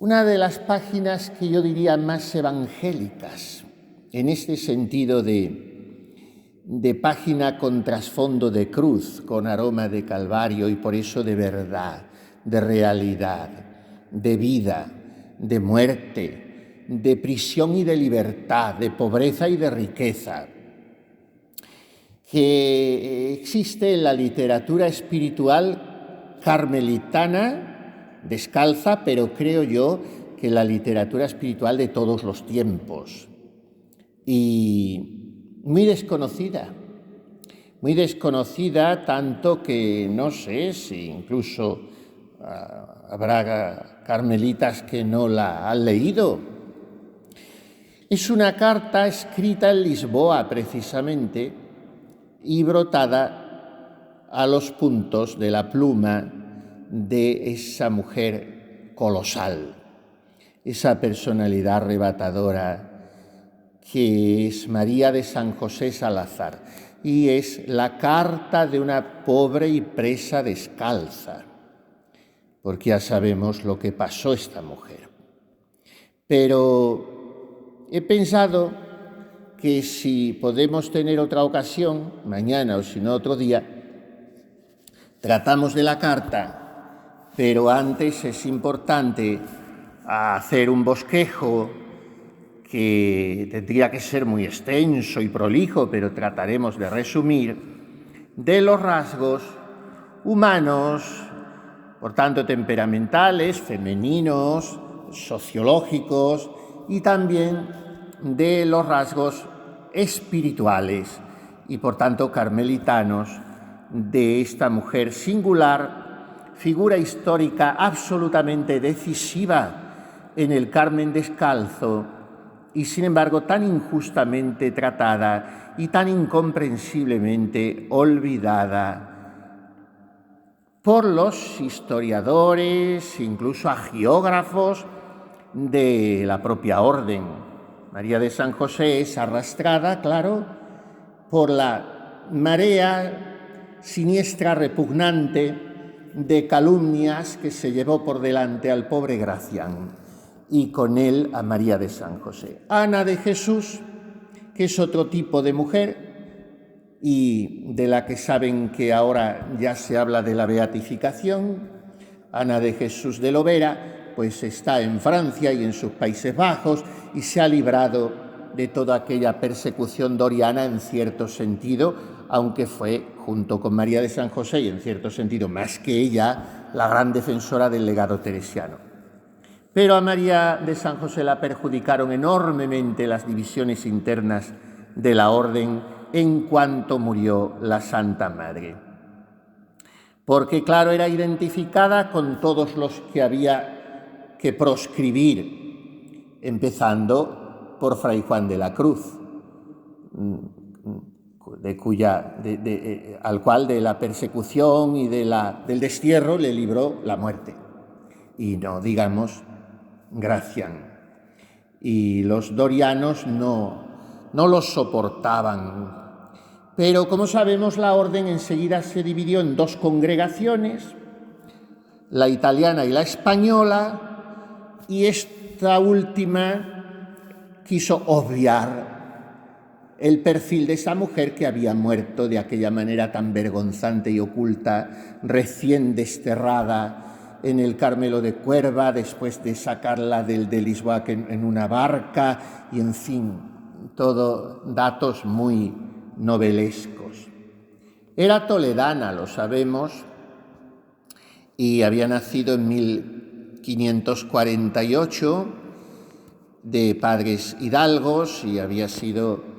Una de las páginas que yo diría más evangélicas, en este sentido de página con trasfondo de cruz, con aroma de calvario y por eso de verdad, de realidad, de vida, de muerte, de prisión y de libertad, de pobreza y de riqueza, que existe en la literatura espiritual carmelitana, descalza, pero creo yo que la literatura espiritual de todos los tiempos, y muy desconocida tanto que no sé si incluso habrá carmelitas que no la han leído. Es una carta escrita en Lisboa precisamente y brotada a los puntos de la pluma de esa mujer colosal, esa personalidad arrebatadora que es María de San José Salazar, y es la carta de una pobre y presa descalza, porque ya sabemos lo que pasó esta mujer. Pero he pensado que si podemos tener otra ocasión, mañana o si no otro día, tratamos de la carta, pero antes es importante hacer un bosquejo que tendría que ser muy extenso y prolijo, pero trataremos de resumir, de los rasgos humanos, por tanto temperamentales, femeninos, sociológicos y también de los rasgos espirituales y por tanto carmelitanos de esta mujer singular, figura histórica absolutamente decisiva en el Carmen descalzo y sin embargo tan injustamente tratada y tan incomprensiblemente olvidada por los historiadores, incluso agiógrafos de la propia orden. María de San José es arrastrada, claro, por la marea siniestra, repugnante de calumnias que se llevó por delante al pobre Gracián y con él a María de San José. Ana de Jesús, que es otro tipo de mujer y de la que saben que ahora ya se habla de la beatificación. Ana de Jesús de Lovera, pues está en Francia y en sus Países Bajos y se ha librado de toda aquella persecución doriana en cierto sentido, aunque fue, junto con María de San José y en cierto sentido más que ella, la gran defensora del legado teresiano. Pero a María de San José la perjudicaron enormemente las divisiones internas de la orden en cuanto murió la Santa Madre. Porque, claro, era identificada con todos los que había que proscribir, empezando por Fray Juan de la Cruz, al cual de la persecución y del destierro le libró la muerte. Y no digamos Gracián. Y los dorianos no los soportaban. Pero, como sabemos, la orden enseguida se dividió en dos congregaciones, la italiana y la española, y esta última quiso obviar el perfil de esa mujer que había muerto de aquella manera tan vergonzante y oculta, recién desterrada en el Carmelo de Cuerva, después de sacarla de Lisboa en una barca, y en fin, todo datos muy novelescos. Era toledana, lo sabemos, y había nacido en 1548 de padres hidalgos y había sido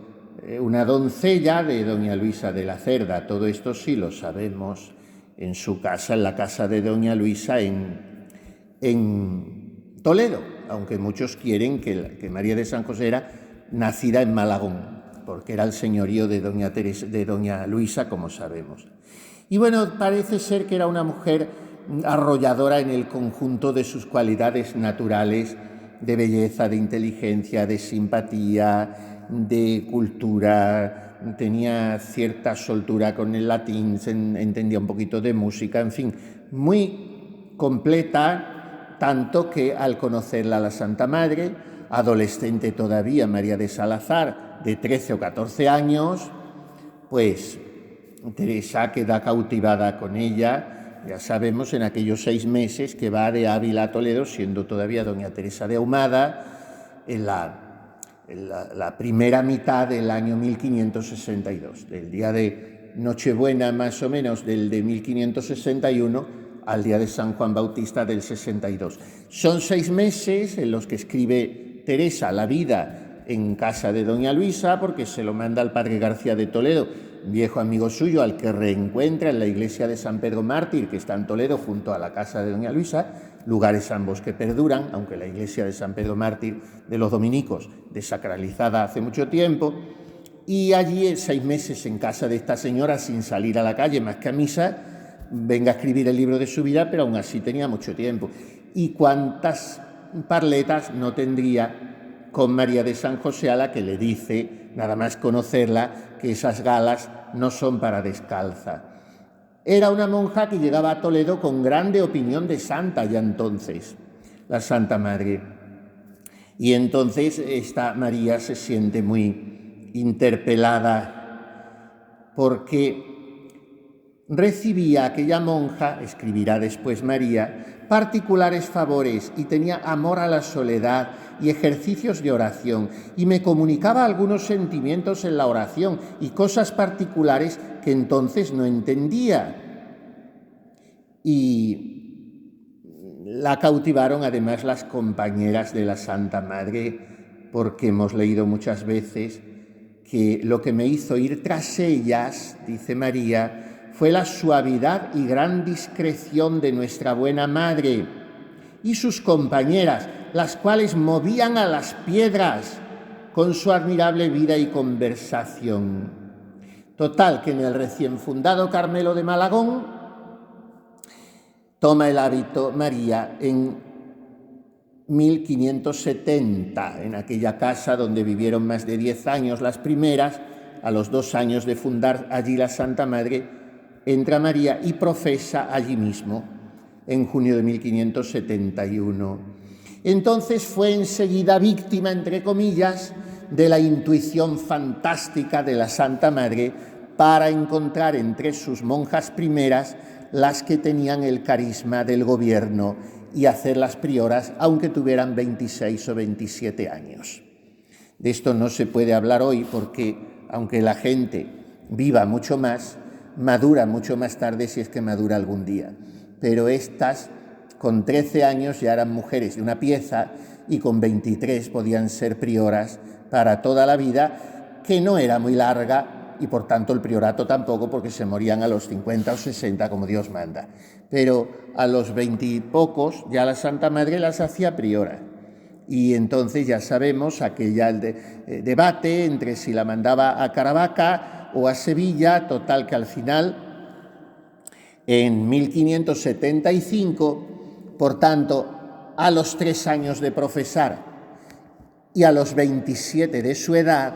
una doncella de doña Luisa de la Cerda. Todo esto sí lo sabemos en su casa, en la casa de doña Luisa en Toledo, aunque muchos quieren que María de San José era nacida en Malagón, porque era el señorío de doña Luisa, como sabemos. Y bueno, parece ser que era una mujer arrolladora en el conjunto de sus cualidades naturales, de belleza, de inteligencia, de simpatía, de cultura. Tenía cierta soltura con el latín, entendía un poquito de música, en fin, muy completa, tanto que al conocerla la Santa Madre, adolescente todavía María de Salazar, de 13 o 14 años, pues Teresa queda cautivada con ella, ya sabemos, en aquellos 6 meses que va de Ávila a Toledo, siendo todavía doña Teresa de Ahumada, en la primera mitad del año 1562, del día de Nochebuena más o menos del de 1561 al día de San Juan Bautista del 62. Son 6 meses en los que escribe Teresa la vida en casa de doña Luisa, porque se lo manda al padre García de Toledo, viejo amigo suyo, al que reencuentra en la iglesia de San Pedro Mártir, que está en Toledo, junto a la casa de doña Luisa, lugares ambos que perduran, aunque la iglesia de San Pedro Mártir de los dominicos, desacralizada hace mucho tiempo, y allí 6 meses en casa de esta señora, sin salir a la calle más que a misa, venga a escribir el libro de su vida, pero aún así tenía mucho tiempo. Y cuántas parletas no tendría con María de San José, a la que le dice, nada más conocerla, que esas galas no son para descalza. Era una monja que llegaba a Toledo con grande opinión de santa ya entonces, la Santa Madre. Y entonces esta María se siente muy interpelada porque recibía aquella monja, escribirá después María, particulares favores y tenía amor a la soledad y ejercicios de oración, y me comunicaba algunos sentimientos en la oración y cosas particulares que entonces no entendía. Y la cautivaron además las compañeras de la Santa Madre, porque hemos leído muchas veces que lo que me hizo ir tras ellas, dice María, fue la suavidad y gran discreción de nuestra buena Madre y sus compañeras, las cuales movían a las piedras con su admirable vida y conversación. Total, que en el recién fundado Carmelo de Malagón toma el hábito María en 1570, en aquella casa donde vivieron más de 10 años las primeras. A los 2 años de fundar allí la Santa Madre, entra María y profesa allí mismo, en junio de 1571. Entonces fue enseguida víctima, entre comillas, de la intuición fantástica de la Santa Madre para encontrar entre sus monjas primeras las que tenían el carisma del gobierno y hacerlas prioras, aunque tuvieran 26 o 27 años. De esto no se puede hablar hoy porque, aunque la gente viva mucho más, madura mucho más tarde, si es que madura algún día. Pero estas, con 13 años, ya eran mujeres de una pieza y con 23 podían ser prioras para toda la vida, que no era muy larga, y por tanto el priorato tampoco, porque se morían a los 50 o 60 como Dios manda. Pero a los 20 y pocos ya la Santa Madre las hacía prioras. Y entonces ya sabemos aquel debate entre si la mandaba a Caravaca o a Sevilla, total que al final, en 1575, por tanto, a los 3 años de profesar y a los 27 de su edad,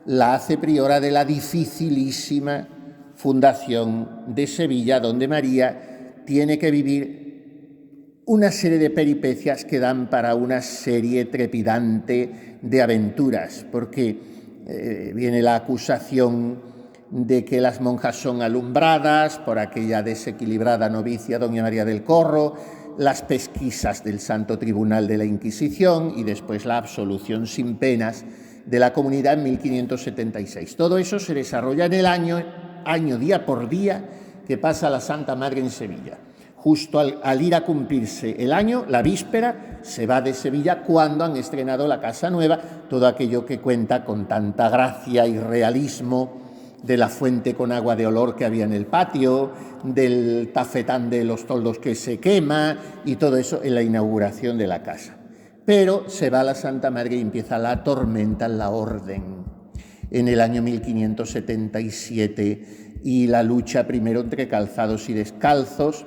la hace priora de la dificilísima fundación de Sevilla, donde María tiene que vivir una serie de peripecias que dan para una serie trepidante de aventuras, porque viene la acusación de que las monjas son alumbradas por aquella desequilibrada novicia doña María del Corro, las pesquisas del Santo Tribunal de la Inquisición y después la absolución sin penas de la comunidad en 1576. Todo eso se desarrolla en el año día por día que pasa la Santa Madre en Sevilla. Justo al ir a cumplirse el año, la víspera, se va de Sevilla cuando han estrenado la Casa Nueva, todo aquello que cuenta con tanta gracia y realismo, de la fuente con agua de olor que había en el patio, del tafetán de los toldos que se quema y todo eso en la inauguración de la casa. Pero se va la Santa Madre y empieza la tormenta en la orden en el año 1577 y la lucha primero entre calzados y descalzos.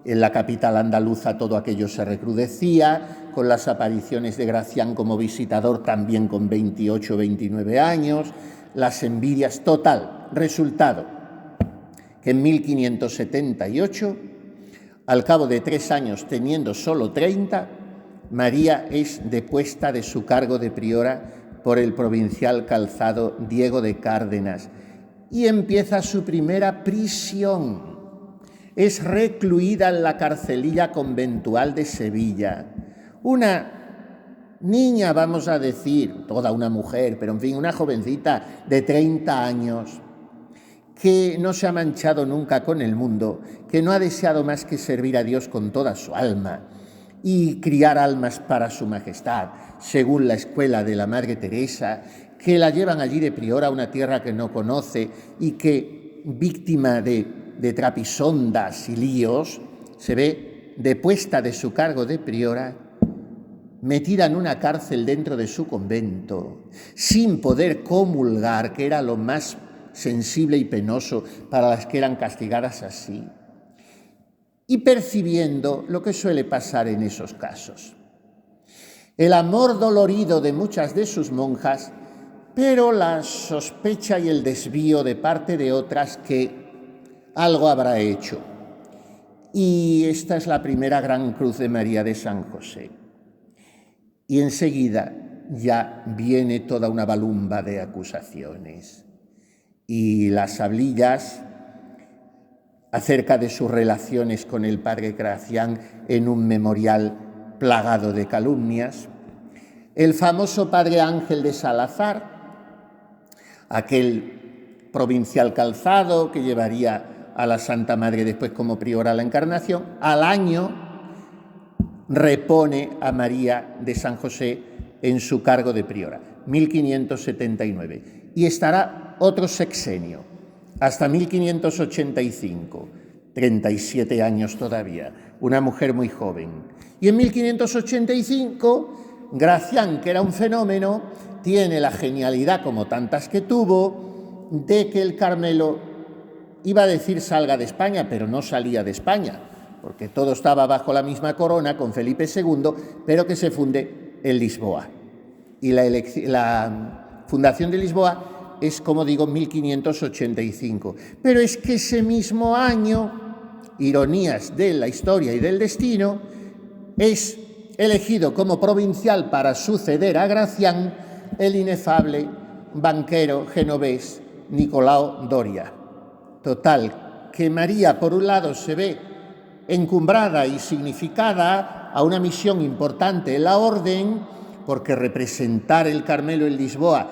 En la capital andaluza todo aquello se recrudecía, con las apariciones de Gracián como visitador también con 28 o 29 años, las envidias, total. Resultado, que en 1578 Al cabo de 3 años, teniendo solo 30, María es depuesta de su cargo de priora por el provincial calzado Diego de Cárdenas y empieza su primera prisión. Es recluida en la carcelilla conventual de Sevilla. Una niña, vamos a decir, toda una mujer, pero en fin, una jovencita de 30 años, que no se ha manchado nunca con el mundo, que no ha deseado más que servir a Dios con toda su alma y criar almas para su majestad, según la escuela de la Madre Teresa, que la llevan allí de priora a una tierra que no conoce y que, víctima de trapisondas y líos, se ve depuesta de su cargo de priora, metida en una cárcel dentro de su convento, sin poder comulgar, que era lo más sensible y penoso para las que eran castigadas así, y percibiendo lo que suele pasar en esos casos. El amor dolorido de muchas de sus monjas, pero la sospecha y el desvío de parte de otras que algo habrá hecho. Y esta es la primera gran cruz de María de San José. Y enseguida ya viene toda una balumba de acusaciones. Y las hablillas acerca de sus relaciones con el padre Gracián en un memorial plagado de calumnias. El famoso padre Ángel de Salazar, aquel provincial calzado que llevaría a la Santa Madre después como priora a la Encarnación, al año repone a María de San José en su cargo de priora, 1579, y estará otro sexenio, hasta 1585, 37 años todavía, una mujer muy joven. Y en 1585, Gracián, que era un fenómeno, tiene la genialidad, como tantas que tuvo, de que el Carmelo, iba a decir salga de España, pero no salía de España, porque todo estaba bajo la misma corona con Felipe II, pero que se funde en Lisboa. Y la fundación de Lisboa es, como digo, 1585. Pero es que ese mismo año, ironías de la historia y del destino, es elegido como provincial para suceder a Gracián el inefable banquero genovés Nicolao Doria. Total, que María, por un lado, se ve encumbrada y significada a una misión importante en la orden, porque representar el Carmelo en Lisboa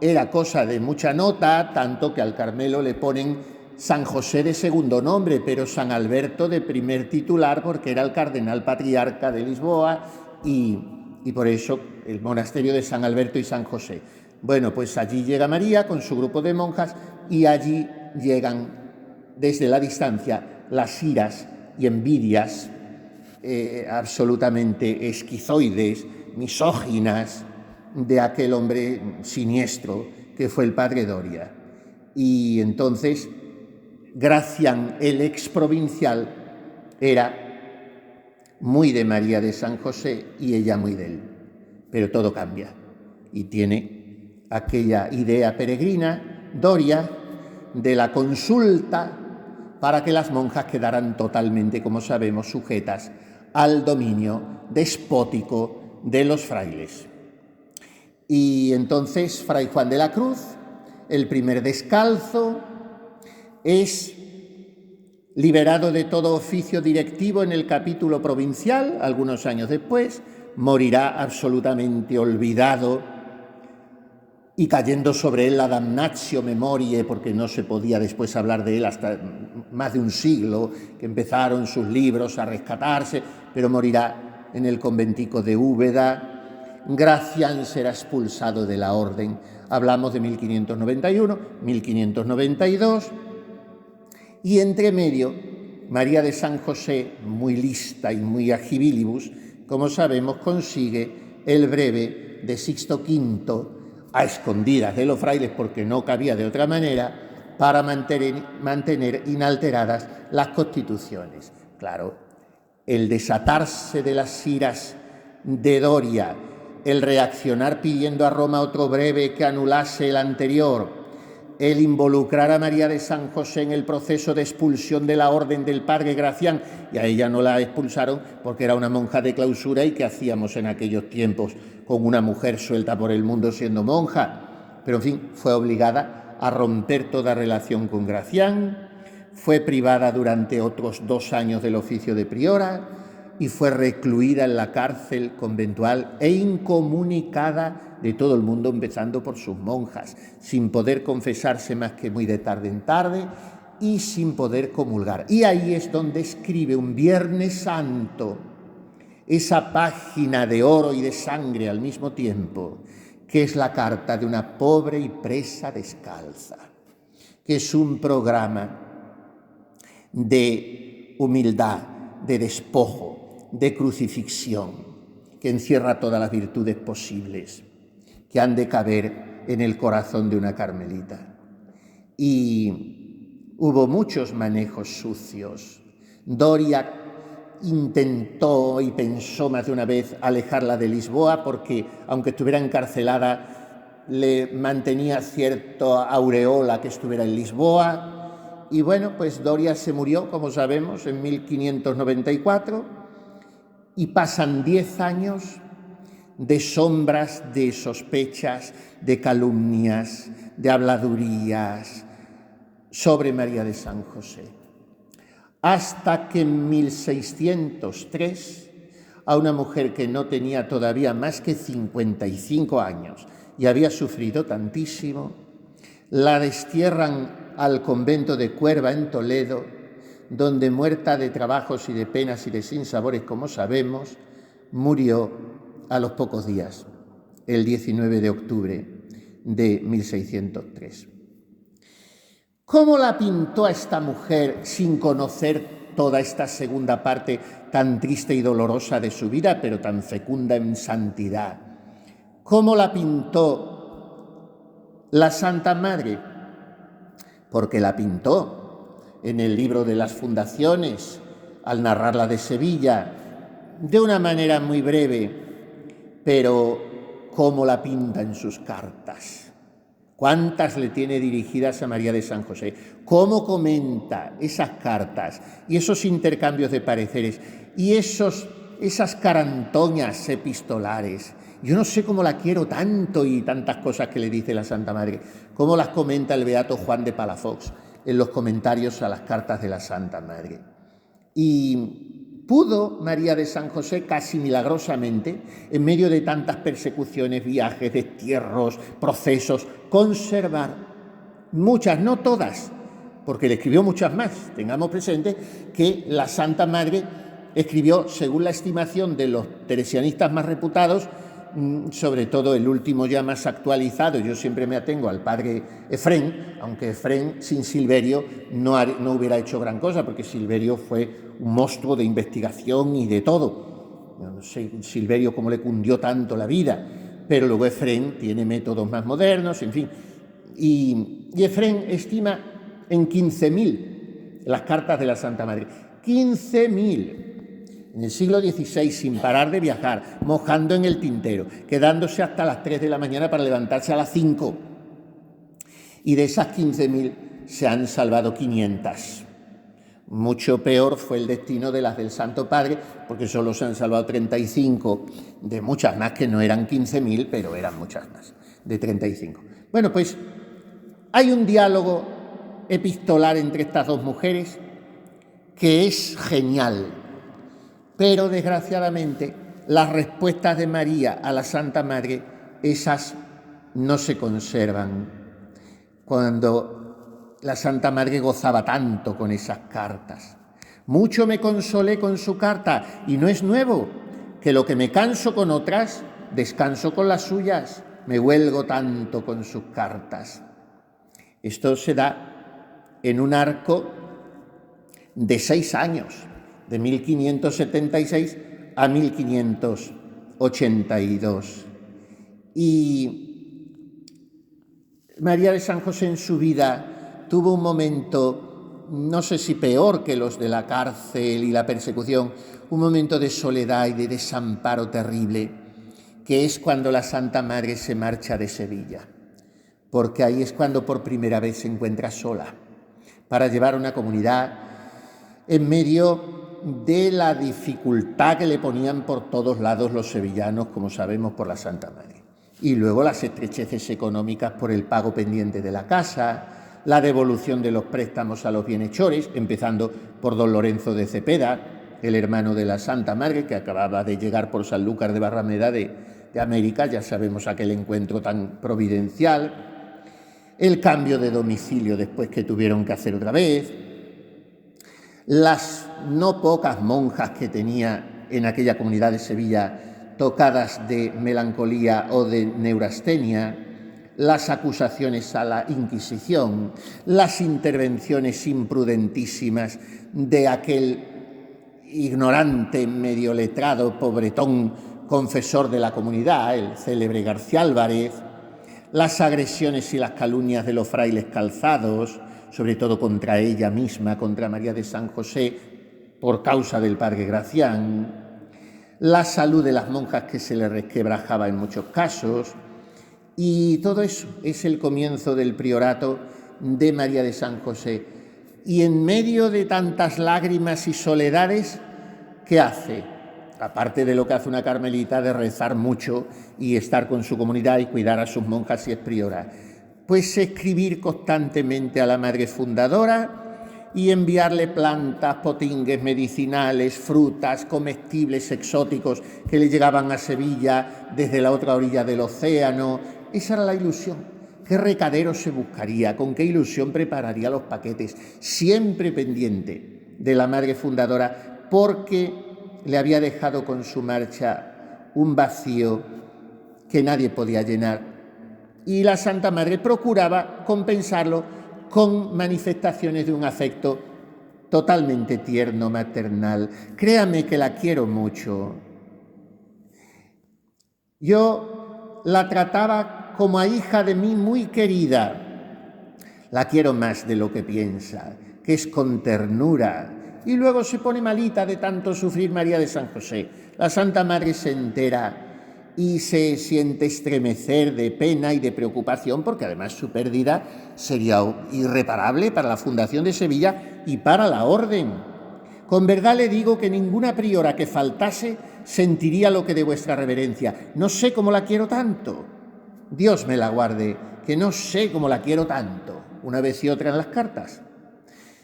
era cosa de mucha nota, tanto que al Carmelo le ponen San José de segundo nombre, pero San Alberto de primer titular, porque era el cardenal patriarca de Lisboa y por eso el monasterio de San Alberto y San José. Bueno, pues allí llega María con su grupo de monjas y allí llegan desde la distancia las iras y envidias absolutamente esquizoides, misóginas de aquel hombre siniestro que fue el padre Doria. Y entonces Gracián, el exprovincial, era muy de María de San José y ella muy de él. Pero todo cambia y tiene aquella idea peregrina, Doria, de la consulta para que las monjas quedaran totalmente, como sabemos, sujetas al dominio despótico de los frailes. Y entonces Fray Juan de la Cruz, el primer descalzo, es liberado de todo oficio directivo en el capítulo provincial. Algunos años después morirá absolutamente olvidado y cayendo sobre él la damnatio memoriae, porque no se podía después hablar de él hasta más de un siglo, que empezaron sus libros a rescatarse, pero morirá en el conventico de Úbeda. Gracián será expulsado de la orden. Hablamos de 1591, 1592, y entre medio, María de San José, muy lista y muy agibilibus, como sabemos, consigue el breve de Sixto V, a escondidas de los frailes, porque no cabía de otra manera, para mantener inalteradas las constituciones. Claro, el desatarse de las iras de Doria, el reaccionar pidiendo a Roma otro breve que anulase el anterior, el involucrar a María de San José en el proceso de expulsión de la orden del padre Gracián, y a ella no la expulsaron porque era una monja de clausura, y qué hacíamos en aquellos tiempos con una mujer suelta por el mundo siendo monja. Pero en fin, fue obligada a romper toda relación con Gracián, fue privada durante otros 2 años del oficio de priora y fue recluida en la cárcel conventual e incomunicada de todo el mundo, empezando por sus monjas, sin poder confesarse más que muy de tarde en tarde y sin poder comulgar. Y ahí es donde escribe un Viernes Santo, esa página de oro y de sangre al mismo tiempo, que es la carta de una pobre y presa descalza, que es un programa de humildad, de despojo, de crucifixión, que encierra todas las virtudes posibles que han de caber en el corazón de una carmelita. Y hubo muchos manejos sucios. Doria intentó y pensó más de una vez alejarla de Lisboa porque, aunque estuviera encarcelada, le mantenía cierta aureola que estuviera en Lisboa. Y bueno, pues Doria se murió, como sabemos, en 1594, y pasan 10 años de sombras, de sospechas, de calumnias, de habladurías sobre María de San José. Hasta que en 1603, a una mujer que no tenía todavía más que 55 años y había sufrido tantísimo, la destierran al convento de Cuerva en Toledo, donde, muerta de trabajos y de penas y de sinsabores, como sabemos, murió a los pocos días, el 19 de octubre de 1603. ¿Cómo la pintó a esta mujer sin conocer toda esta segunda parte tan triste y dolorosa de su vida, pero tan fecunda en santidad? ¿Cómo la pintó la Santa Madre? Porque la pintó en el libro de las Fundaciones, al narrarla de Sevilla, de una manera muy breve, pero cómo la pinta en sus cartas. ¿Cuántas le tiene dirigidas a María de San José? ¿Cómo comenta esas cartas y esos intercambios de pareceres y esas carantoñas epistolares? Yo no sé cómo la quiero tanto, y tantas cosas que le dice la Santa Madre, cómo las comenta el beato Juan de Palafox en los comentarios a las cartas de la Santa Madre. Y pudo María de San José casi milagrosamente, en medio de tantas persecuciones, viajes, destierros, procesos, conservar muchas, no todas, porque le escribió muchas más. Tengamos presente que la Santa Madre escribió, según la estimación de los teresianistas más reputados, sobre todo el último ya más actualizado, yo siempre me atengo al padre Efrén, aunque Efrén sin Silverio no hubiera hecho gran cosa, porque Silverio fue un monstruo de investigación y de todo. No sé Silverio cómo le cundió tanto la vida, pero luego Efrén tiene métodos más modernos, en fin. Y Efrén estima en 15.000 las cartas de la Santa Madre. 15.000. En el siglo XVI, sin parar de viajar, mojando en el tintero, quedándose hasta las 3 de la mañana para levantarse a las 5. Y de esas 15.000 se han salvado 500. Mucho peor fue el destino de las del Santo Padre, porque solo se han salvado 35, de muchas más que no eran 15.000, pero eran muchas más, de 35. Bueno, pues hay un diálogo epistolar entre estas dos mujeres que es genial. Pero, desgraciadamente, las respuestas de María a la Santa Madre, esas no se conservan. Cuando la Santa Madre gozaba tanto con esas cartas. Mucho me consolé con su carta, y no es nuevo, que lo que me canso con otras, descanso con las suyas. Me huelgo tanto con sus cartas. Esto se da en un arco de 6 años. De 1576 a 1582. Y María de San José en su vida tuvo un momento, no sé si peor que los de la cárcel y la persecución, un momento de soledad y de desamparo terrible, que es cuando la Santa Madre se marcha de Sevilla. porque ahí es cuando por primera vez se encuentra sola, para llevar una comunidad en medio de la dificultad que le ponían por todos lados los sevillanos, como sabemos, por la Santa Madre. Y luego las estrecheces económicas por el pago pendiente de la casa, la devolución de los préstamos a los bienhechores, empezando por don Lorenzo de Cepeda, el hermano de la Santa Madre, que acababa de llegar por Sanlúcar de Barrameda de América, ya sabemos aquel encuentro tan providencial, el cambio de domicilio después que tuvieron que hacer otra vez, las no pocas monjas que tenía en aquella comunidad de Sevilla tocadas de melancolía o de neurastenia, las acusaciones a la Inquisición, las intervenciones imprudentísimas de aquel ignorante, medio letrado, pobretón, confesor de la comunidad, el célebre García Álvarez, las agresiones y las calumnias de los frailes calzados, sobre todo contra ella misma, contra María de San José, por causa del padre Gracián, la salud de las monjas que se le resquebrajaba en muchos casos, y todo eso es el comienzo del priorato de María de San José. Y en medio de tantas lágrimas y soledades, ¿qué hace? Aparte de lo que hace una carmelita de rezar mucho y estar con su comunidad y cuidar a sus monjas si es priora, pues escribir constantemente a la Madre Fundadora y enviarle plantas, potingues medicinales, frutas, comestibles exóticos que le llegaban a Sevilla desde la otra orilla del océano. Esa era la ilusión. ¿Qué recadero se buscaría? ¿Con qué ilusión prepararía los paquetes? Siempre pendiente de la Madre Fundadora, porque le había dejado con su marcha un vacío que nadie podía llenar. Y la Santa Madre procuraba compensarlo con manifestaciones de un afecto totalmente tierno, maternal. Créame que la quiero mucho. Yo la trataba como a hija de mí muy querida. La quiero más de lo que piensa, que es con ternura. Y luego se pone malita de tanto sufrir María de San José. La Santa Madre se entera y se siente estremecer de pena y de preocupación, porque además su pérdida sería irreparable para la Fundación de Sevilla y para la Orden. Con verdad le digo que ninguna priora que faltase sentiría lo que de vuestra reverencia. No sé cómo la quiero tanto. Dios me la guarde, que no sé cómo la quiero tanto, una vez y otra en las cartas.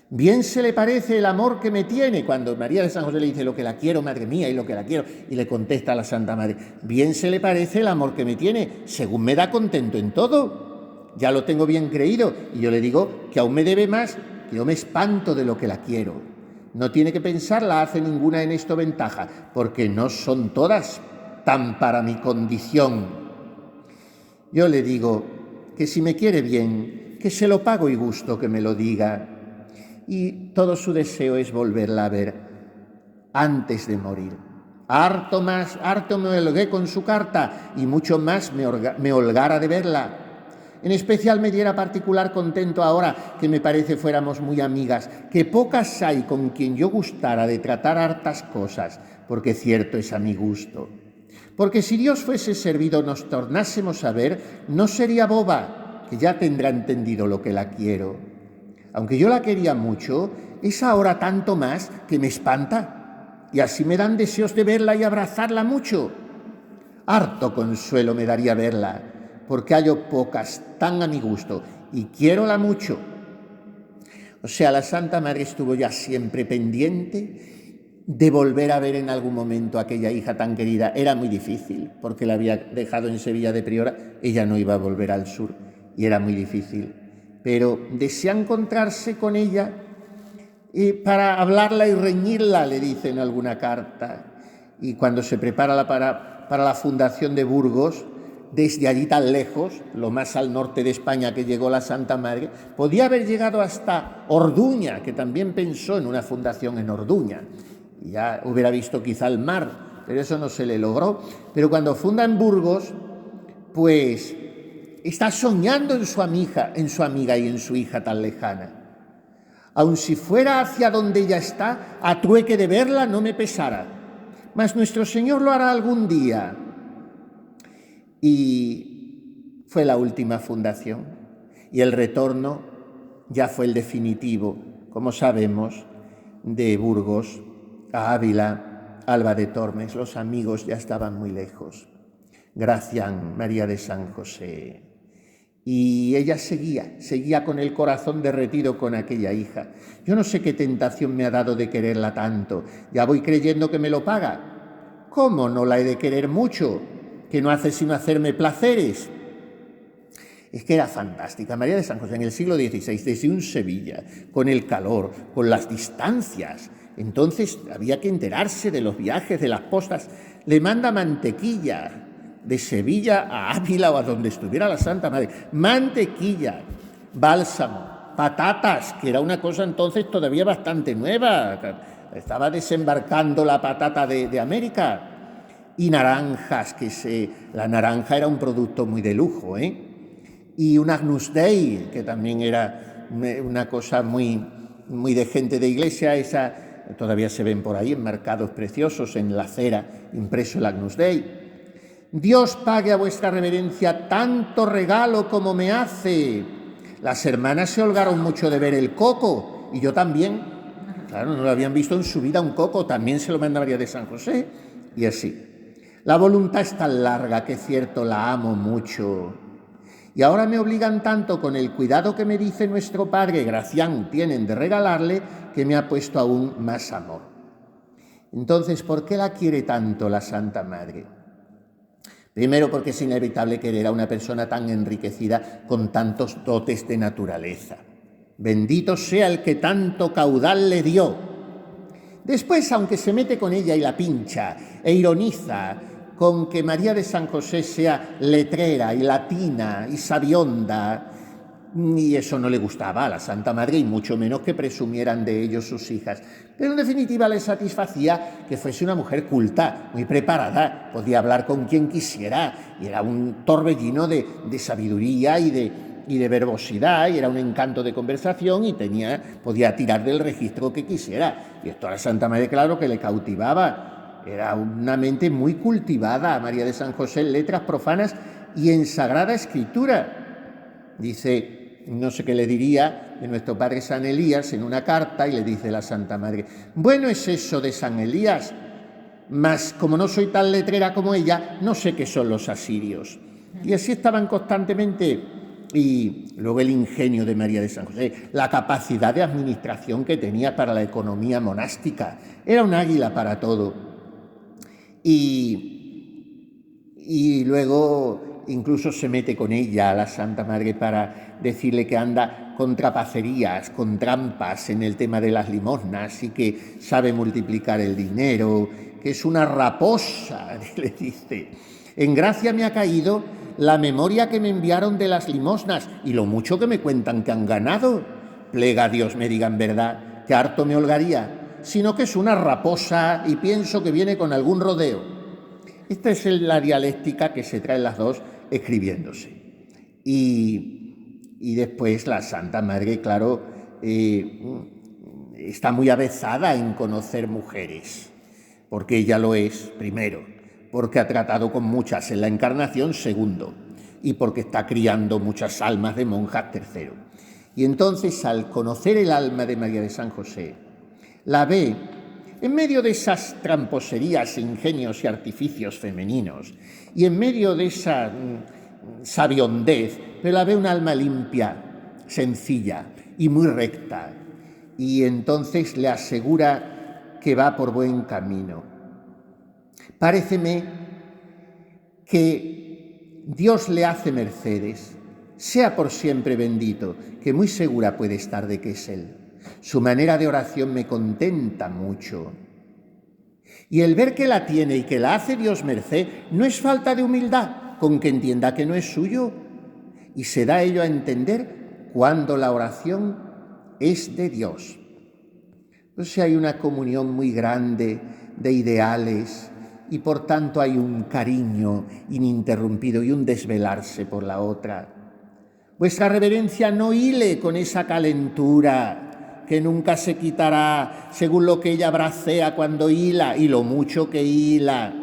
Bien se le parece el amor que me tiene, cuando María de San José le dice lo que la quiero, madre mía, y lo que la quiero, y le contesta a la Santa Madre, bien se le parece el amor que me tiene, según me da contento en todo. Ya lo tengo bien creído, y yo le digo que aún me debe más, que yo me espanto de lo que la quiero. No tiene que pensar, la hace ninguna en esto ventaja, porque no son todas tan para mi condición. Yo le digo que si me quiere bien, que se lo pago y gusto que me lo diga. Y todo su deseo es volverla a ver antes de morir. Harto me holgué con su carta y mucho más me holgara de verla. En especial me diera particular contento ahora que me parece fuéramos muy amigas, que pocas hay con quien yo gustara de tratar hartas cosas, porque cierto es a mi gusto. Porque si Dios fuese servido nos tornásemos a ver, no sería boba, que ya tendrá entendido lo que la quiero. Aunque yo la quería mucho, es ahora tanto más que me espanta, y así me dan deseos de verla y abrazarla mucho. Harto consuelo me daría verla, porque hallo pocas tan a mi gusto, y quiérola mucho. O sea, la Santa Madre estuvo ya siempre pendiente de volver a ver en algún momento a aquella hija tan querida. Era muy difícil, porque la había dejado en Sevilla de priora, ella no iba a volver al sur, y era muy difícil. Pero desea encontrarse con ella para hablarla y reñirla, le dice en alguna carta. Y cuando se prepara para la fundación de Burgos, desde allí tan lejos, lo más al norte de España que llegó la Santa Madre, podía haber llegado hasta Orduña, que también pensó en una fundación en Orduña. Y ya hubiera visto quizá el mar, pero eso no se le logró. Pero cuando funda en Burgos, pues está soñando en su amiga y en su hija tan lejana. Aun si fuera hacia donde ella está, a trueque de verla no me pesara. Mas nuestro Señor lo hará algún día. Y fue la última fundación. Y el retorno ya fue el definitivo, como sabemos, de Burgos a Ávila, Alba de Tormes. Los amigos ya estaban muy lejos. Gracián, María de San José. Y ella seguía con el corazón derretido con aquella hija. Yo no sé qué tentación me ha dado de quererla tanto. Ya voy creyendo que me lo paga. ¿Cómo no la he de querer mucho? Que no hace sino hacerme placeres. Es que era fantástica. María de San José en el siglo XVI, desde un Sevilla, con el calor, con las distancias. Entonces había que enterarse de los viajes, de las postas. Le manda mantequilla de Sevilla a Ávila o a donde estuviera la Santa Madre. Mantequilla, bálsamo, patatas, que era una cosa entonces todavía bastante nueva. Estaba desembarcando la patata de América. Y naranjas, la naranja era un producto muy de lujo, Y un Agnus Dei, que también era una cosa muy de gente de iglesia. Esa todavía se ven por ahí enmarcados preciosos en la acera, impreso el Agnus Dei. Dios pague a vuestra reverencia tanto regalo como me hace. Las hermanas se holgaron mucho de ver el coco, y yo también. Claro, no lo habían visto en su vida un coco, también se lo manda María de San José, y así. La voluntad es tan larga que cierto la amo mucho. Y ahora me obligan tanto con el cuidado que me dice nuestro padre Gracián tienen de regalarle, que me ha puesto aún más amor. Entonces, ¿por qué la quiere tanto la Santa Madre? Primero, porque es inevitable querer a una persona tan enriquecida con tantos dotes de naturaleza. Bendito sea el que tanto caudal le dio. Después, aunque se mete con ella y la pincha e ironiza con que María de San José sea letrera y latina y sabionda, y eso no le gustaba a la Santa Madre, y mucho menos que presumieran de ello sus hijas. Pero en definitiva le satisfacía que fuese una mujer culta, muy preparada, podía hablar con quien quisiera, y era un torbellino de sabiduría y de verbosidad, y era un encanto de conversación, y podía tirar del registro que quisiera. Y esto a la Santa Madre, claro, que le cautivaba. Era una mente muy cultivada, María de San José, en letras profanas y en Sagrada Escritura. Dice, no sé qué le diría de nuestro padre San Elías en una carta, y le dice la Santa Madre: bueno es eso de San Elías, mas como no soy tan letrera como ella, no sé qué son los asirios. Y así estaban constantemente. Y luego el ingenio de María de San José, la capacidad de administración que tenía para la economía monástica. Era un águila para todo. Y luego incluso se mete con ella, la Santa Madre, para decirle que anda con trapacerías, con trampas en el tema de las limosnas, y que sabe multiplicar el dinero, que es una raposa, le dice. En gracia me ha caído la memoria que me enviaron de las limosnas y lo mucho que me cuentan que han ganado. Plega a Dios me digan verdad, que harto me holgaría, sino que es una raposa y pienso que viene con algún rodeo. Esta es la dialéctica que se traen las dos escribiéndose. Y después la Santa Madre, claro, está muy avezada en conocer mujeres, porque ella lo es, primero, porque ha tratado con muchas en la Encarnación, segundo, y porque está criando muchas almas de monjas, tercero. Y entonces, al conocer el alma de María de San José, la ve en medio de esas tramposerías, ingenios y artificios femeninos, y en medio de esa sabiondez, pero la ve un alma limpia, sencilla y muy recta, y entonces le asegura que va por buen camino. Paréceme que Dios le hace mercedes, sea por siempre bendito, que muy segura puede estar de que es Él. Su manera de oración me contenta mucho. Y el ver que la tiene y que la hace Dios merced no es falta de humildad, con que entienda que no es suyo. Y se da ello a entender cuando la oración es de Dios. Entonces hay una comunión muy grande de ideales y por tanto hay un cariño ininterrumpido y un desvelarse por la otra. Vuestra reverencia no hile con esa calentura que nunca se quitará según lo que ella bracea cuando hila y lo mucho que hila.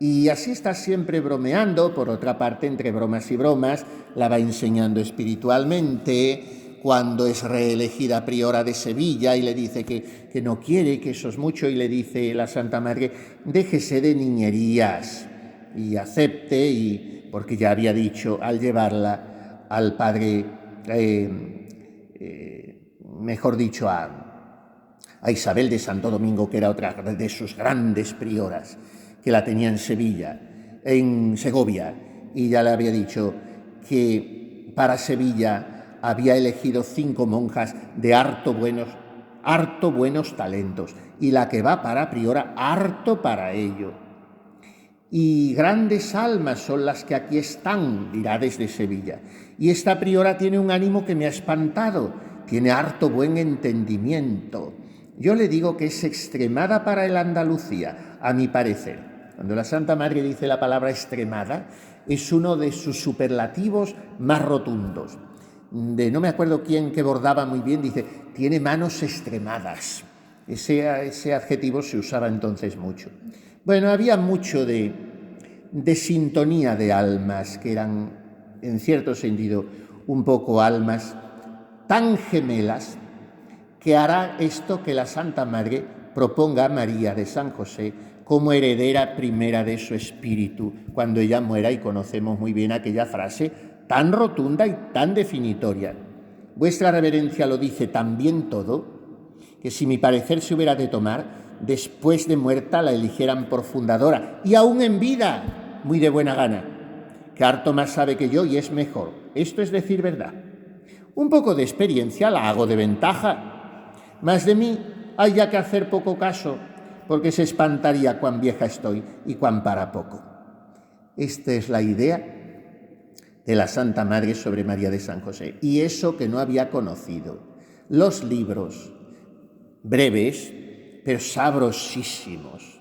Y así está siempre bromeando. Por otra parte, entre bromas y bromas, la va enseñando espiritualmente. Cuando es reelegida priora de Sevilla y le dice que no quiere, que eso es mucho, y le dice la Santa Madre, déjese de niñerías y acepte, y porque ya había dicho al llevarla al padre, mejor dicho, a Isabel de Santo Domingo, que era otra de sus grandes prioras, que la tenía en Sevilla, en Segovia, y ya le había dicho que para Sevilla había elegido 5 monjas de harto buenos talentos, y la que va para priora, harto para ello. Y grandes almas son las que aquí están, dirá desde Sevilla. Y esta priora tiene un ánimo que me ha espantado, tiene harto buen entendimiento. Yo le digo que es extremada para el Andalucía, a mi parecer. Cuando la Santa Madre dice la palabra extremada, es uno de sus superlativos más rotundos. No me acuerdo quién, que bordaba muy bien, dice, tiene manos extremadas. Ese adjetivo se usaba entonces mucho. Bueno, había mucho de sintonía de almas, que eran, en cierto sentido, un poco almas tan gemelas, que hará esto que la Santa Madre proponga a María de San José como heredera primera de su espíritu, cuando ella muera, y conocemos muy bien aquella frase tan rotunda y tan definitoria. Vuestra reverencia lo dice tan bien todo, que si mi parecer se hubiera de tomar, después de muerta la eligieran por fundadora, y aún en vida, muy de buena gana, que harto más sabe que yo y es mejor. Esto es decir verdad. Un poco de experiencia la hago de ventaja, mas de mí hay ya que hacer poco caso, porque se espantaría cuán vieja estoy y cuán para poco. Esta es la idea de la Santa Madre sobre María de San José, y eso que no había conocido. Los libros breves, pero sabrosísimos,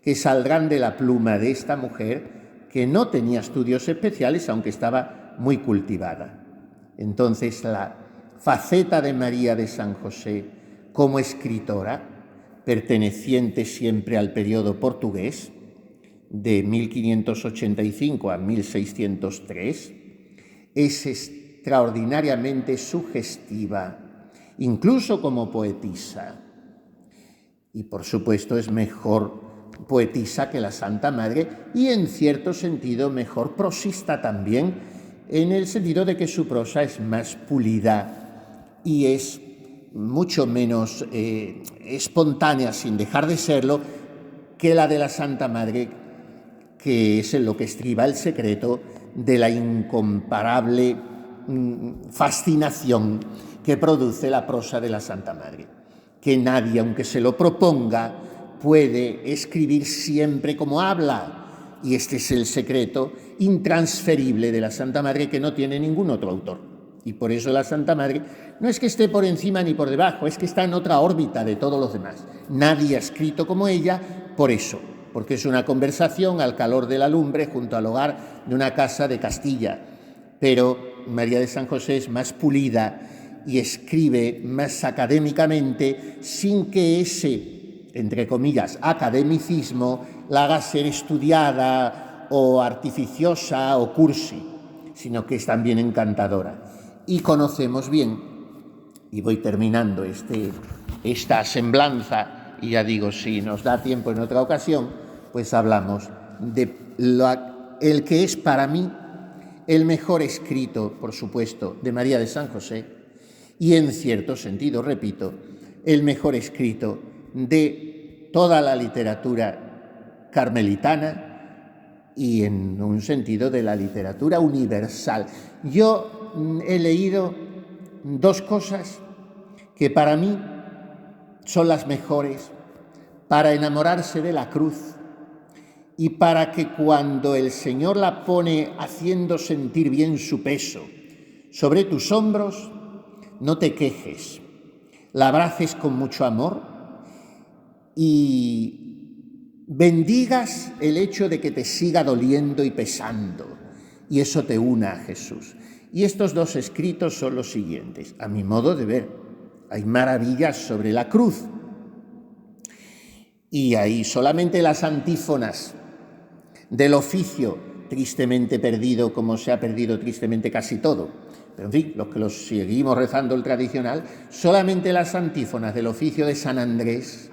que saldrán de la pluma de esta mujer, que no tenía estudios especiales, aunque estaba muy cultivada. Entonces, la faceta de María de San José como escritora, perteneciente siempre al periodo portugués, de 1585 a 1603, es extraordinariamente sugestiva, incluso como poetisa. Y por supuesto es mejor poetisa que la Santa Madre, y en cierto sentido mejor prosista también, en el sentido de que su prosa es más pulida y es mucho menos espontánea, sin dejar de serlo, que la de la Santa Madre, que es en lo que estriba el secreto de la incomparable fascinación que produce la prosa de la Santa Madre, que nadie, aunque se lo proponga, puede escribir siempre como habla, y este es el secreto intransferible de la Santa Madre, que no tiene ningún otro autor. Y por eso la Santa Madre no es que esté por encima ni por debajo, es que está en otra órbita de todos los demás. Nadie ha escrito como ella por eso, porque es una conversación al calor de la lumbre junto al hogar de una casa de Castilla. Pero María de San José es más pulida y escribe más académicamente, sin que ese, entre comillas, academicismo la haga ser estudiada o artificiosa o cursi, sino que es también encantadora. Y conocemos bien, y voy terminando esta semblanza, y ya digo, si nos da tiempo en otra ocasión, pues hablamos de el que es para mí el mejor escrito, por supuesto, de María de San José, y en cierto sentido, repito, el mejor escrito de toda la literatura carmelitana y en un sentido de la literatura universal. Yo he leído 2 cosas que para mí son las mejores para enamorarse de la cruz y para que cuando el Señor la pone haciendo sentir bien su peso sobre tus hombros, no te quejes, la abraces con mucho amor y bendigas el hecho de que te siga doliendo y pesando, y eso te una a Jesús. Y estos 2 escritos son los siguientes. A mi modo de ver, hay maravillas sobre la cruz, y hay solamente las antífonas del oficio tristemente perdido, como se ha perdido tristemente casi todo. Pero en fin, los que los seguimos rezando el tradicional, solamente las antífonas del oficio de San Andrés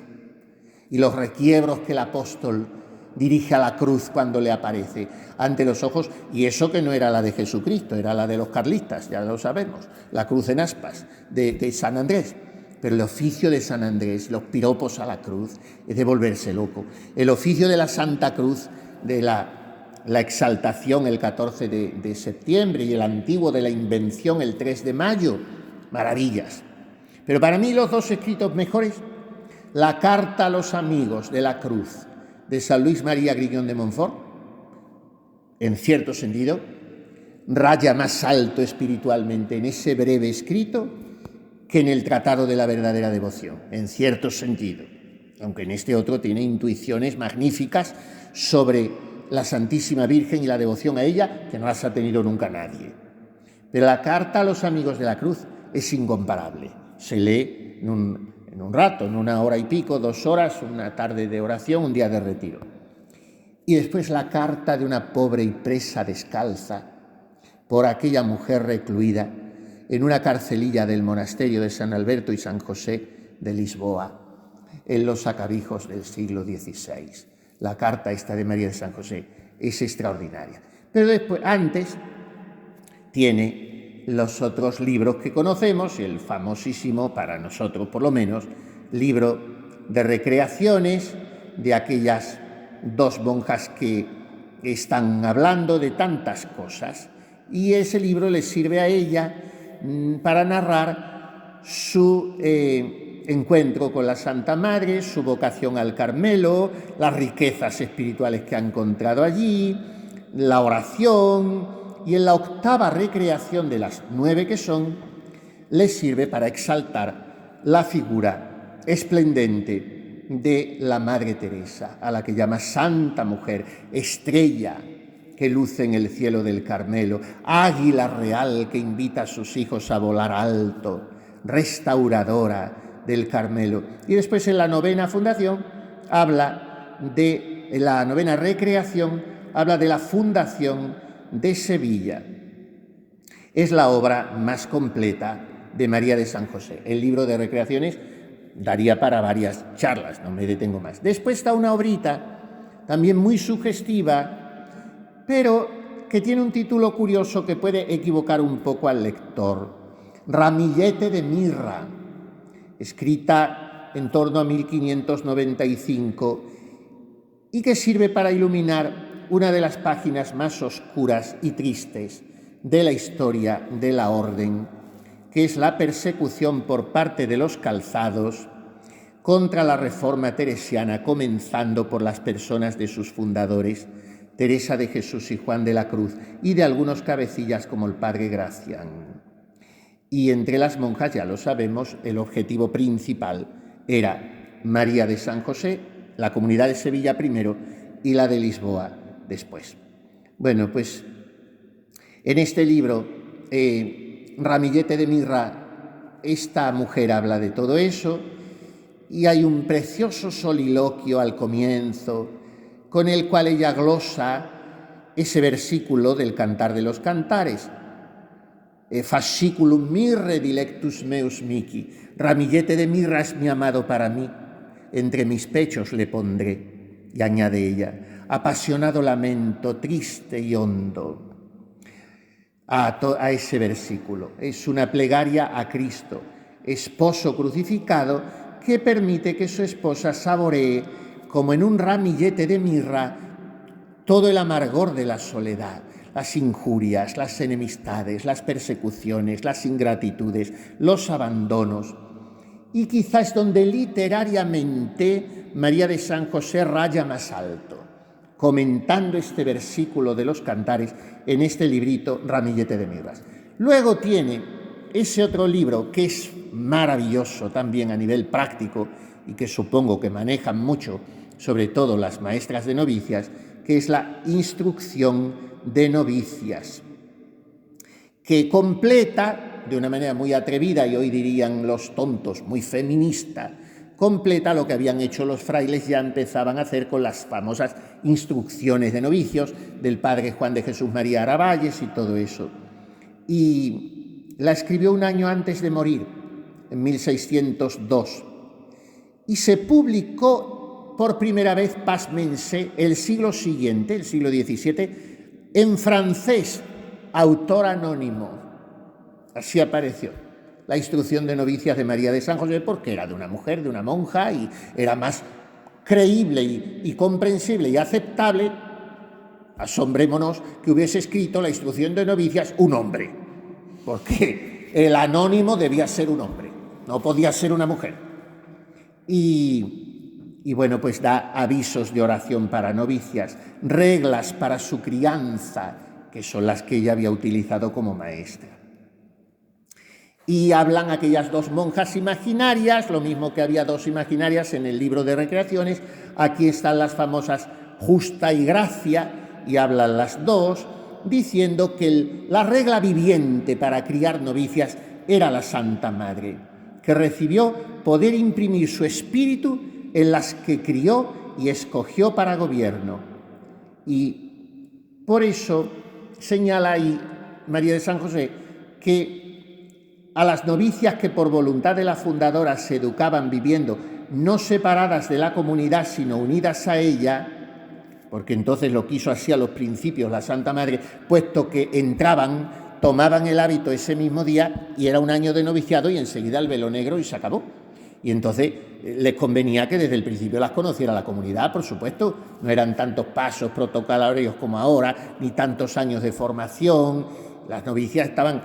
y los requiebros que el apóstol dirige a la cruz cuando le aparece ante los ojos, y eso que no era la de Jesucristo, era la de los carlistas, ya lo sabemos, la cruz en aspas de San Andrés. Pero el oficio de San Andrés, los piropos a la cruz, es de volverse loco. El oficio de la Santa Cruz, de la exaltación el 14 de septiembre y el antiguo de la Invención el 3 de mayo, maravillas. Pero para mí los dos escritos mejores, la carta a los amigos de la cruz de San Luis María Grignon de Montfort, en cierto sentido, raya más alto espiritualmente en ese breve escrito que en el Tratado de la verdadera devoción, en cierto sentido, aunque en este otro tiene intuiciones magníficas sobre la Santísima Virgen y la devoción a ella, que no las ha tenido nunca nadie. Pero la carta a los amigos de la cruz es incomparable. Se lee en un rato, en 1 hora y pico, 2 horas, una tarde de oración, un día de retiro. Y después la carta de una pobre y presa descalza por aquella mujer recluida en una carcelilla del monasterio de San Alberto y San José de Lisboa, en los acabijos del siglo XVI. La carta esta de María de San José es extraordinaria. Pero después, antes, tiene los otros libros que conocemos, el famosísimo, para nosotros por lo menos, libro de recreaciones de aquellas 2 monjas que están hablando de tantas cosas, y ese libro les sirve a ella para narrar su encuentro con la Santa Madre, su vocación al Carmelo, las riquezas espirituales que ha encontrado allí, la oración, y en la 8ª recreación de las 9 que son, les sirve para exaltar la figura esplendente de la Madre Teresa, a la que llama Santa Mujer, estrella que luce en el cielo del Carmelo, águila real que invita a sus hijos a volar alto, restauradora del Carmelo. Y después en la 9ª fundación habla de la 9ª recreación, habla de la fundación de Sevilla. Es la obra más completa de María de San José. El libro de recreaciones daría para varias charlas, no me detengo más. Después está una obrita también muy sugestiva, pero que tiene un título curioso que puede equivocar un poco al lector. Ramillete de mirra, escrita en torno a 1595 y que sirve para iluminar una de las páginas más oscuras y tristes de la historia de la orden, que es la persecución por parte de los calzados contra la reforma teresiana, comenzando por las personas de sus fundadores, Teresa de Jesús y Juan de la Cruz, y de algunos cabecillas como el padre Gracián. Y entre las monjas, ya lo sabemos, el objetivo principal era María de San José, la comunidad de Sevilla primero y la de Lisboa después. Bueno, pues en este libro, Ramillete de mirra, esta mujer habla de todo eso, y hay un precioso soliloquio al comienzo con el cual ella glosa ese versículo del Cantar de los Cantares. Fasciculum mirre dilectus meus mihi, ramillete de mirra es mi amado para mí, entre mis pechos le pondré. Y añade ella, apasionado lamento, triste y hondo, a ese versículo. Es una plegaria a Cristo, esposo crucificado, que permite que su esposa saboree como en un ramillete de mirra todo el amargor de la soledad, las injurias, las enemistades, las persecuciones, las ingratitudes, los abandonos. Y quizás es donde literariamente María de San José raya más alto, comentando este versículo de los Cantares en este librito Ramillete de mirras. Luego tiene ese otro libro que es maravilloso también a nivel práctico y que supongo que manejan mucho, sobre todo las maestras de novicias, que es la Instrucción de novicias, que completa de una manera muy atrevida, y hoy dirían los tontos, muy feminista, completa lo que habían hecho los frailes, ya empezaban a hacer con las famosas instrucciones de novicios del padre Juan de Jesús María Aravalles y todo eso. Y la escribió un año antes de morir, en 1602, y se publicó por primera vez, pásmense, el siglo siguiente, el siglo XVII, en francés, autor anónimo. Así apareció la instrucción de novicias de María de San José, porque era de una mujer, de una monja, y era más creíble y comprensible y aceptable, asombrémonos, que hubiese escrito la instrucción de novicias un hombre, porque el anónimo debía ser un hombre, no podía ser una mujer. Y bueno, pues da avisos de oración para novicias, reglas para su crianza, que son las que ella había utilizado como maestra. Y hablan aquellas dos monjas imaginarias, lo mismo que había dos imaginarias en el libro de recreaciones. Aquí están las famosas Justa y Gracia, y hablan las dos, diciendo que la regla viviente para criar novicias era la Santa Madre, que recibió poder imprimir su espíritu en las que crió y escogió para gobierno. Y por eso señala ahí María de San José que a las novicias que por voluntad de la fundadora se educaban viviendo no separadas de la comunidad sino unidas a ella, porque entonces lo quiso así a los principios la Santa Madre, puesto que entraban, tomaban el hábito ese mismo día y era un año de noviciado y enseguida el velo negro y se acabó. Y entonces les convenía que desde el principio las conociera la comunidad, por supuesto. No eran tantos pasos protocolarios como ahora, ni tantos años de formación. Las novicias estaban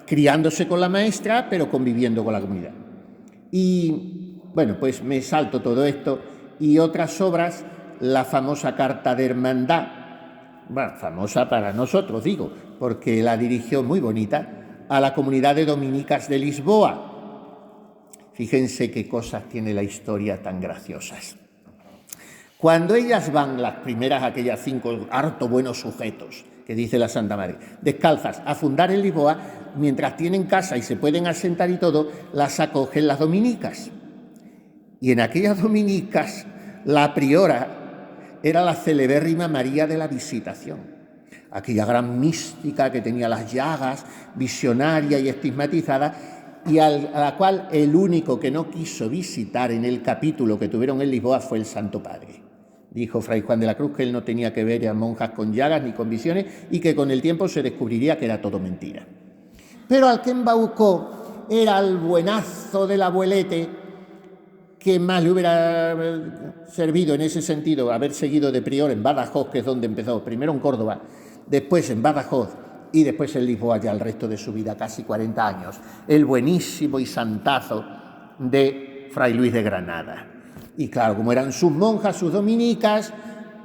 criándose con la maestra, pero conviviendo con la comunidad. Y bueno, pues me salto todo esto y otras obras, la famosa Carta de Hermandad, bueno, famosa para nosotros, digo, porque la dirigió muy bonita a la comunidad de dominicas de Lisboa. Fíjense qué cosas tiene la historia tan graciosas. Cuando ellas van, las primeras, aquellas 5 harto buenos sujetos, que dice la Santa Madre, descalzas, a fundar en Lisboa, mientras tienen casa y se pueden asentar y todo, las acogen las dominicas. Y en aquellas dominicas, la priora era la celebérrima María de la Visitación, aquella gran mística que tenía las llagas, visionaria y estigmatizada, y a la cual el único que no quiso visitar en el capítulo que tuvieron en Lisboa fue el Santo Padre. Dijo Fray Juan de la Cruz que él no tenía que ver a monjas con llagas ni con visiones y que con el tiempo se descubriría que era todo mentira. Pero al que embaucó era el buenazo del abuelete, que más le hubiera servido en ese sentido haber seguido de prior en Badajoz, que es donde empezó, primero en Córdoba, después en Badajoz y después en Lisboa ya el resto de su vida, casi 40 años, el buenísimo y santazo de Fray Luis de Granada. Y claro, como eran sus monjas, sus dominicas,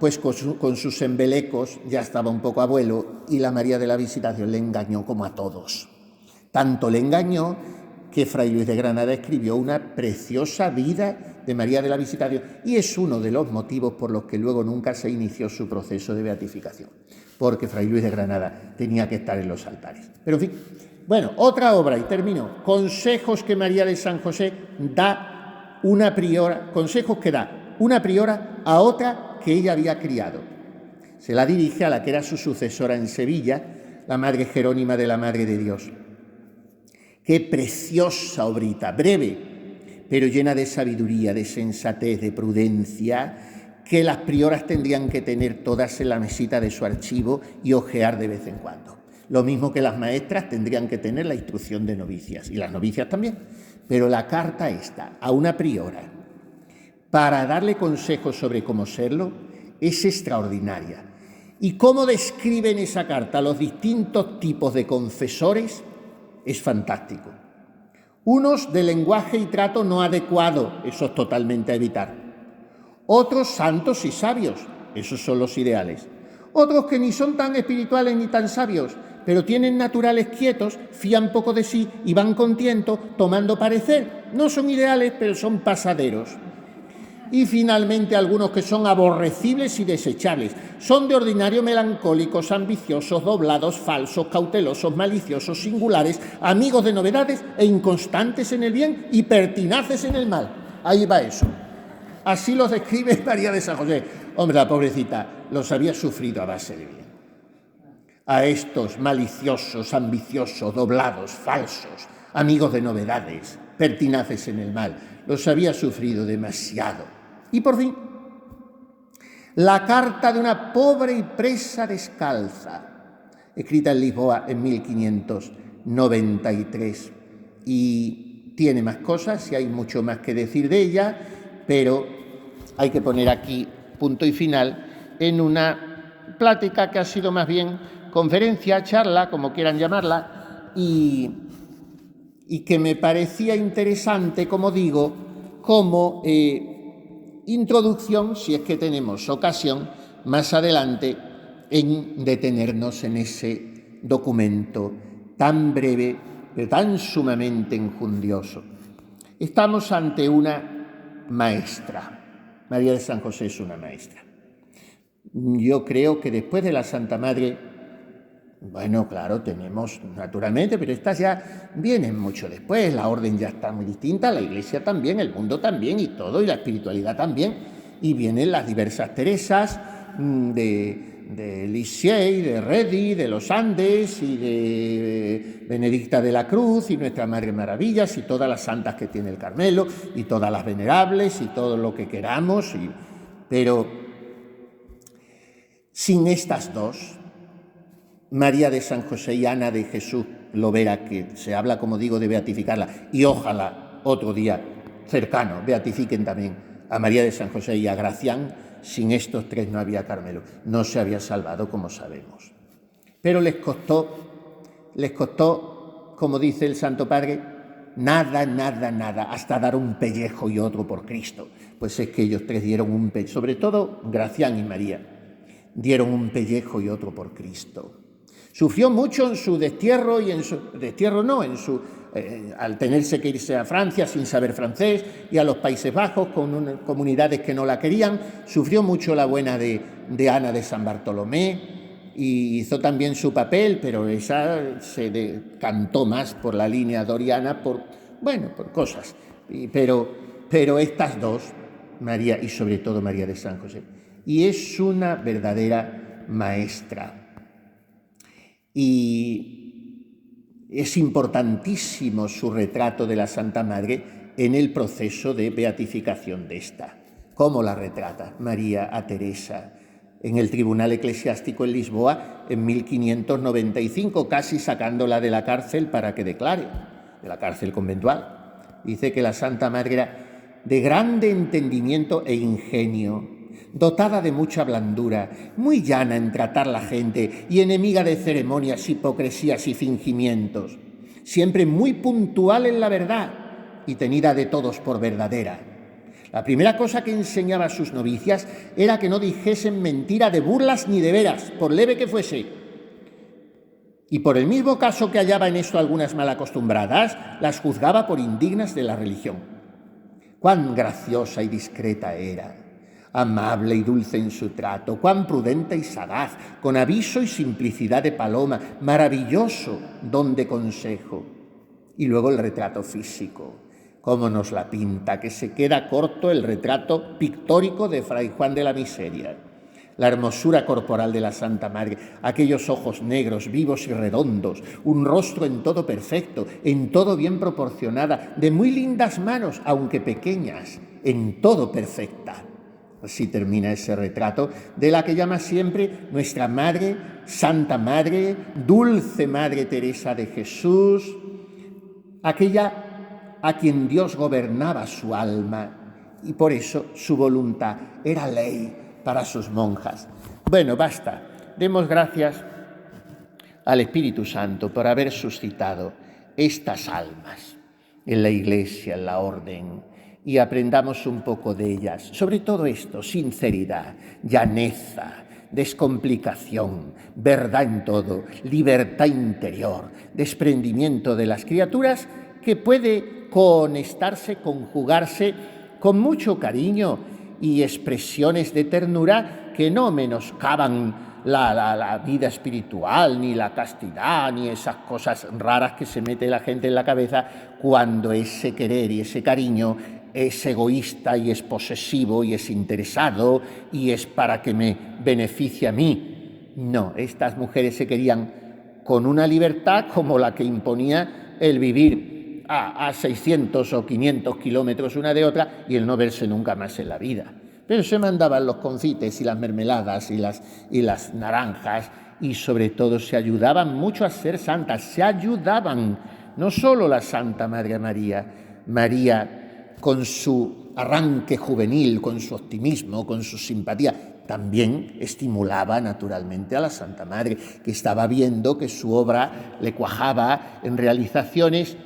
pues con sus embelecos ya estaba un poco abuelo y la María de la Visitación le engañó como a todos. Tanto le engañó que Fray Luis de Granada escribió una preciosa vida de María de la Visitación y es uno de los motivos por los que luego nunca se inició su proceso de beatificación, porque Fray Luis de Granada tenía que estar en los altares. Pero en fin, bueno, otra obra y termino. Consejos que María de San José da una priora, consejos que da una priora a otra que ella había criado. Se la dirige a la que era su sucesora en Sevilla, la Madre Jerónima de la Madre de Dios. Qué preciosa obrita, breve, pero llena de sabiduría, de sensatez, de prudencia, que las prioras tendrían que tener todas en la mesita de su archivo y hojear de vez en cuando. Lo mismo que las maestras tendrían que tener la instrucción de novicias, y las novicias también. Pero la carta esta a una priora para darle consejos sobre cómo serlo es extraordinaria. Y cómo describe en esa carta los distintos tipos de confesores es fantástico. Unos de lenguaje y trato no adecuado, eso es totalmente a evitar. Otros santos y sabios, esos son los ideales. Otros que ni son tan espirituales ni tan sabios, pero tienen naturales quietos, fían poco de sí y van con tiento tomando parecer. No son ideales, pero son pasaderos. Y finalmente algunos que son aborrecibles y desechables. Son de ordinario melancólicos, ambiciosos, doblados, falsos, cautelosos, maliciosos, singulares, amigos de novedades e inconstantes en el bien y pertinaces en el mal. ahí va eso. Así lo describe María de San José. Hombre, la pobrecita los había sufrido a base de bien. A estos maliciosos, ambiciosos, doblados, falsos, amigos de novedades, pertinaces en el mal, los había sufrido demasiado. Y por fin, la carta de una pobre y presa descalza, escrita en Lisboa en 1593. Y tiene más cosas y hay mucho más que decir de ella, pero hay que poner aquí punto y final en una plática que ha sido más bien conferencia, charla, como quieran llamarla, y que me parecía interesante, como digo, como introducción, si es que tenemos ocasión, más adelante, en detenernos en ese documento tan breve, pero tan sumamente enjundioso. Estamos ante una maestra. María de San José es una maestra. Yo creo que después de la Santa Madre, bueno, claro, tenemos naturalmente, pero estas ya vienen mucho después. La orden ya está muy distinta, la Iglesia también, el mundo también y todo, y la espiritualidad también. Y vienen las diversas Teresas de Lisieux, de Redi, de los Andes y de Benedicta de la Cruz y Nuestra Madre Maravillas y todas las santas que tiene el Carmelo y todas las venerables y todo lo que queramos. Pero sin estas dos, María de San José y Ana de Jesús Lovera, que se habla, como digo, de beatificarla, y ojalá otro día cercano beatifiquen también a María de San José y a Gracián. Sin estos tres no había Carmelo, no se había salvado, como sabemos. Pero les costó, como dice el Santo Padre, nada, hasta dar un pellejo y otro por Cristo. Pues es que ellos tres dieron un pellejo, sobre todo Gracián y María, dieron un pellejo y otro por Cristo. Sufrió mucho en su destierro y al tenerse que irse a Francia sin saber francés y a los Países Bajos con comunidades que no la querían. Sufrió mucho la buena de Ana de San Bartolomé y hizo también su papel, pero esa se decantó más por la línea doriana, por cosas. Pero estas dos, María y sobre todo María de San José, y es una verdadera maestra. Y es importantísimo su retrato de la Santa Madre en el proceso de beatificación de esta. ¿Cómo la retrata María a Teresa en el Tribunal Eclesiástico en Lisboa en 1595, casi sacándola de la cárcel para que declare, de la cárcel conventual? Dice que la Santa Madre era de grande entendimiento e ingenio, dotada de mucha blandura, muy llana en tratar la gente y enemiga de ceremonias, hipocresías y fingimientos, siempre muy puntual en la verdad y tenida de todos por verdadera. La primera cosa que enseñaba a sus novicias era que no dijesen mentira de burlas ni de veras, por leve que fuese. Y por el mismo caso que hallaba en esto algunas mal acostumbradas, las juzgaba por indignas de la religión. Cuán graciosa y discreta era, amable y dulce en su trato, cuán prudente y sagaz, con aviso y simplicidad de paloma, maravilloso don de consejo. Y luego el retrato físico, cómo nos la pinta, que se queda corto el retrato pictórico de Fray Juan de la Miseria. La hermosura corporal de la Santa Madre, aquellos ojos negros, vivos y redondos, un rostro en todo perfecto, en todo bien proporcionada, de muy lindas manos, aunque pequeñas, en todo perfecta. Así termina ese retrato de la que llama siempre nuestra Madre, Santa Madre, Dulce Madre Teresa de Jesús, aquella a quien Dios gobernaba su alma y por eso su voluntad era ley para sus monjas. Bueno, basta. Demos gracias al Espíritu Santo por haber suscitado estas almas en la Iglesia, en la orden, y aprendamos un poco de ellas. Sobre todo esto, sinceridad, llaneza, descomplicación, verdad en todo, libertad interior, desprendimiento de las criaturas que puede conectarse, conjugarse con mucho cariño y expresiones de ternura que no menoscaban la vida espiritual, ni la castidad, ni esas cosas raras que se mete la gente en la cabeza cuando ese querer y ese cariño es egoísta y es posesivo y es interesado y es para que me beneficie a mí. No, estas mujeres se querían con una libertad como la que imponía el vivir a 600 o 500 kilómetros una de otra y el no verse nunca más en la vida. Pero se mandaban los confites y las mermeladas y las naranjas y sobre todo se ayudaban mucho a ser santas, se ayudaban, no solo la Santa Madre María, María con su arranque juvenil, con su optimismo, con su simpatía, también estimulaba naturalmente a la Santa Madre, que estaba viendo que su obra le cuajaba en realizaciones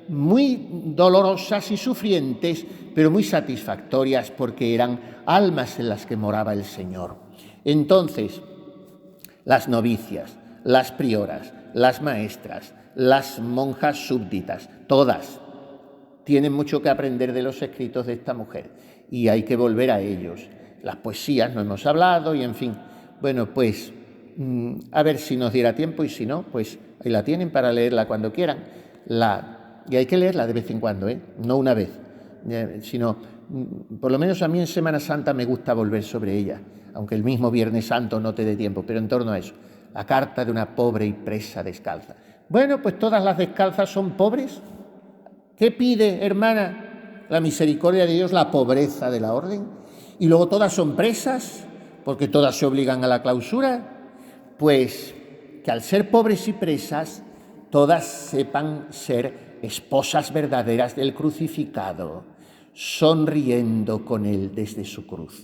muy dolorosas y sufrientes, pero muy satisfactorias porque eran almas en las que moraba el Señor. Entonces, las novicias, las prioras, las maestras, las monjas súbditas, todas tienen mucho que aprender de los escritos de esta mujer y hay que volver a ellos. Las poesías no hemos hablado y en fin. Bueno, pues a ver si nos diera tiempo y si no, pues ahí la tienen para leerla cuando quieran. Y hay que leerla de vez en cuando, no una vez, sino por lo menos a mí en Semana Santa me gusta volver sobre ella, aunque el mismo Viernes Santo no te dé tiempo, pero en torno a eso. La carta de una pobre y presa descalza. Bueno, pues todas las descalzas son pobres. ¿Qué pide, hermana? La misericordia de Dios, la pobreza de la orden. Y luego todas son presas, porque todas se obligan a la clausura. Pues que al ser pobres y presas, todas sepan ser esposas verdaderas del crucificado, sonriendo con él desde su cruz.